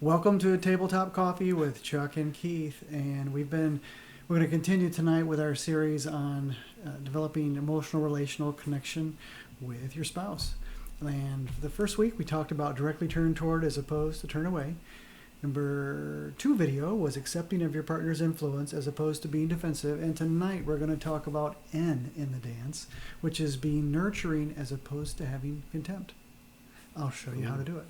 Welcome to Tabletop Coffee with Chuck and Keith, and we're going to continue tonight with our series on developing emotional relational connection with your spouse. And the first week we talked about directly turn toward as opposed to turn away. Number 2 video was accepting of your partner's influence as opposed to being defensive. And tonight we're going to talk about N in the dance, which is being nurturing as opposed to having contempt. I'll show you how to do it.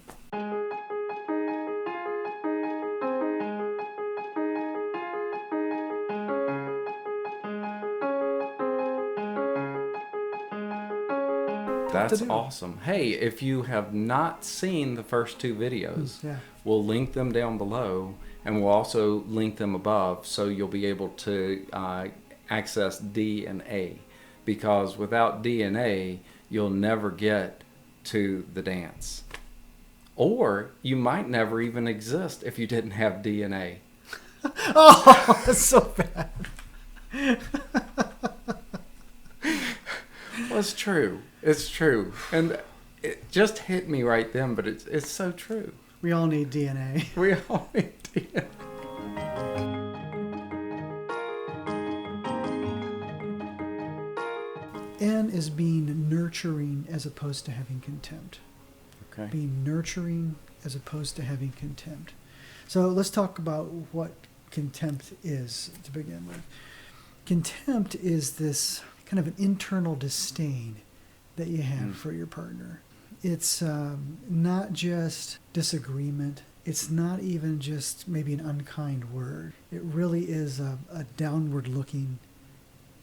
That's awesome. Hey, if you have not seen the first 2 videos, we'll link them down below, and we'll also link them above, so you'll be able to access D and A. Because without D and A, you'll never get to the dance. Or you might never even exist if you didn't have D and A. Oh, that's so bad. Well, it's true. It's true. And it just hit me right then, but it's so true. We all need DNA. We all need DNA. N is being nurturing as opposed to having contempt. Okay. Being nurturing as opposed to having contempt. So let's talk about what contempt is to begin with. Contempt is this kind of an internal disdain that you have for your partner. It's not just disagreement. It's not even just maybe an unkind word. It really is a downward looking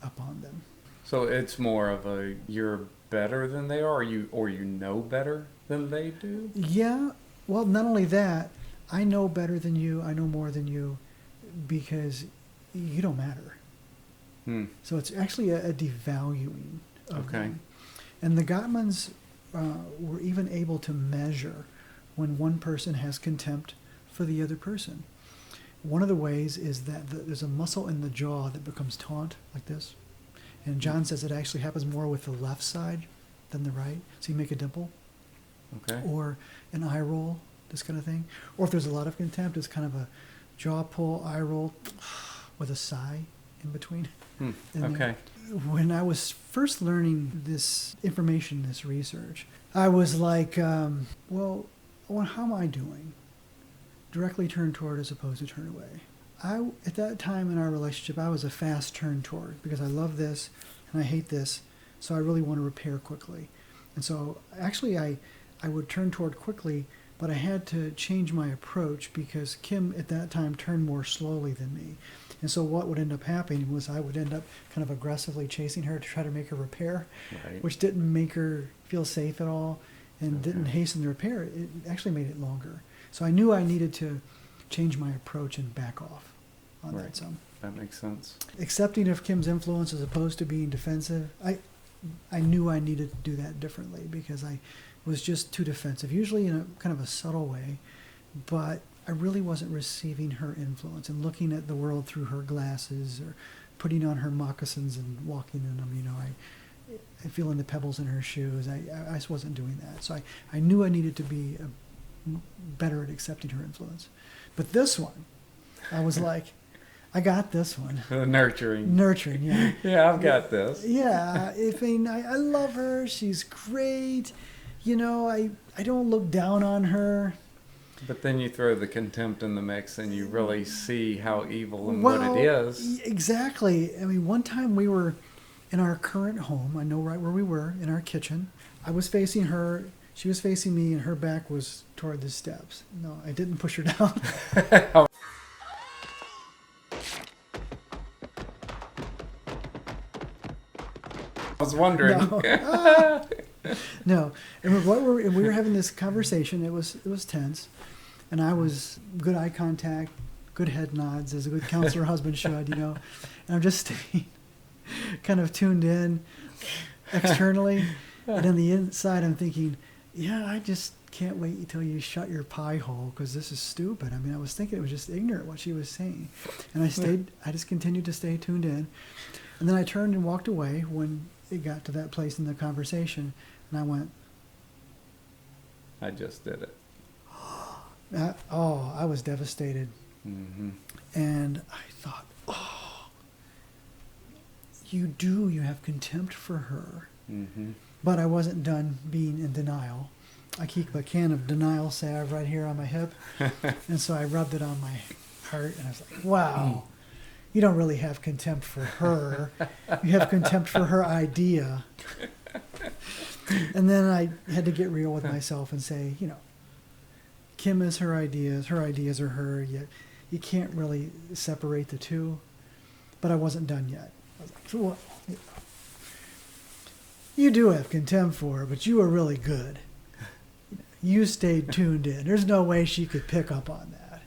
upon them. So it's more of a you're better than they are, or you know better than they do? Yeah. Well, not only that, I know better than you. I know more than you because you don't matter. So it's actually a devaluing of them. And the Gottmans were even able to measure when one person has contempt for the other person. One of the ways is that there's a muscle in the jaw that becomes taut, like this. And John says it actually happens more with the left side than the right. So you make a dimple. Okay. Or an eye roll, this kind of thing. Or if there's a lot of contempt, it's kind of a jaw pull, eye roll, with a sigh in between. Okay. When I was first learning this information, this research, I was like, well, how am I doing? Directly turn toward as opposed to turn away. At that time in our relationship, I was a fast turn toward because I love this and I hate this, so I really want to repair quickly. And so actually I would turn toward quickly, but I had to change my approach because Kim at that time turned more slowly than me. And so what would end up happening was I would end up kind of aggressively chasing her to try to make her repair, which didn't make her feel safe at all and didn't hasten the repair. It actually made it longer. So I knew I needed to change my approach and back off on that some. That makes sense. Accepting of Kim's influence as opposed to being defensive, I knew I needed to do that differently because I was just too defensive, usually in a kind of a subtle way, but I really wasn't receiving her influence and looking at the world through her glasses or putting on her moccasins and walking in them. You know, I feeling the pebbles in her shoes. I just wasn't doing that. So I knew I needed to be better at accepting her influence. But this one, I was like, I got this one. Nurturing. Nurturing, yeah. Yeah, I've got this. Yeah, I love her. She's great. You know, I don't look down on her. But then you throw the contempt in the mix and you really see how evil and what it is. Exactly. I mean, one time we were in our current home. I know right where we were, in our kitchen. I was facing her. She was facing me, and her back was toward the steps. No, I didn't push her down. I was wondering. No. And we were having this conversation. It was tense. And I was good eye contact, good head nods, as a good counselor husband should, you know. And I'm just staying kind of tuned in externally. And on the inside, I'm thinking, yeah, I just can't wait until you shut your pie hole because this is stupid. I mean, I was thinking it was just ignorant what she was saying. And I just continued to stay tuned in. And then I turned and walked away when it got to that place in the conversation. And I went, I just did it. I was devastated. Mm-hmm. And I thought, oh, you have contempt for her. Mm-hmm. But I wasn't done being in denial. I keep a can of denial salve right here on my hip. And so I rubbed it on my heart, and I was like, wow, you don't really have contempt for her. You have contempt for her idea. And then I had to get real with myself and say, Kim is her ideas are her. You can't really separate the two. But I wasn't done yet. I was like, well, you do have contempt for her, but you were really good. You stayed tuned in. There's no way she could pick up on that.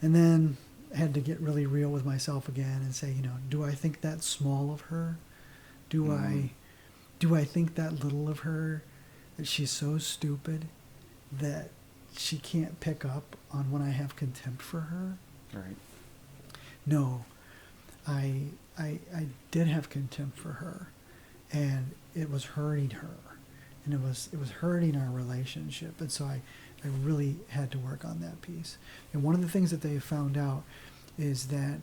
And then I had to get really real with myself again and say, do I think that small of her? Do I think that little of her, that she's so stupid that she can't pick up on when I have contempt for her? Right. No, I did have contempt for her, and it was hurting her, and it was hurting our relationship, and so I really had to work on that piece. And one of the things that they found out is that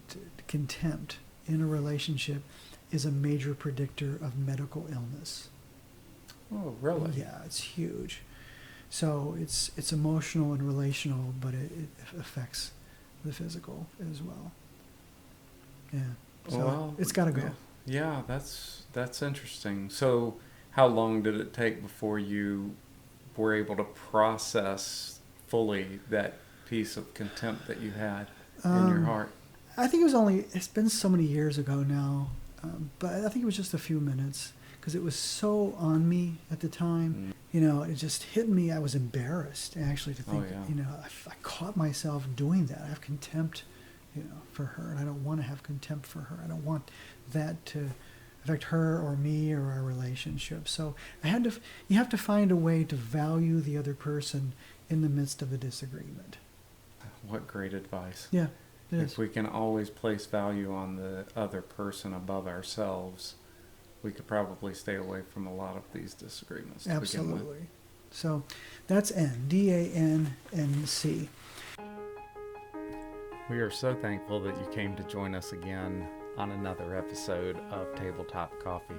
contempt in a relationship is a major predictor of medical illness. Oh, really? Yeah, it's huge. So it's emotional and relational, but it affects the physical as well. Yeah. So well, it's got to go. Yeah, that's interesting. So how long did it take before you were able to process fully that piece of contempt that you had in your heart? I think it's been so many years ago now, but I think it was just a few minutes because it was so on me at the time. It just hit me. I was embarrassed actually to think, I caught myself doing that. I have contempt, for her, and I don't want to have contempt for her. I don't want that to affect her or me or our relationship. So you have to find a way to value the other person in the midst of a disagreement. What great advice. Yeah, it is. If we can always place value on the other person above ourselves, we could probably stay away from a lot of these disagreements. Absolutely. So that's N, D-A-N-N-C. We are so thankful that you came to join us again on another episode of Tabletop Coffee.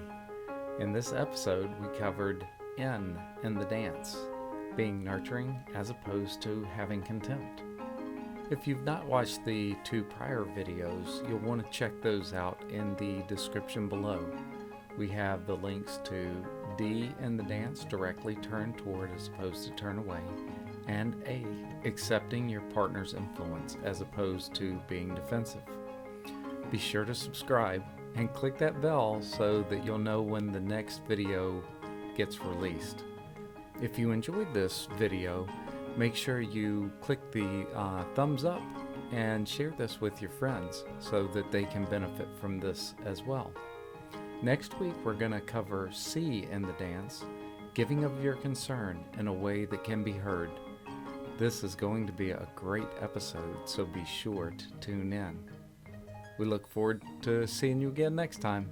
In this episode, we covered N in the dance, being nurturing as opposed to having contempt. If you've not watched the 2 prior videos, you'll want to check those out in the description below. We have the links to D in the dance, directly turn toward as opposed to turn away, and A, accepting your partner's influence as opposed to being defensive. Be sure to subscribe and click that bell so that you'll know when the next video gets released. If you enjoyed this video, make sure you click the thumbs up and share this with your friends so that they can benefit from this as well. Next week, we're going to cover C in the dance, giving of your concern in a way that can be heard. This is going to be a great episode, so be sure to tune in. We look forward to seeing you again next time.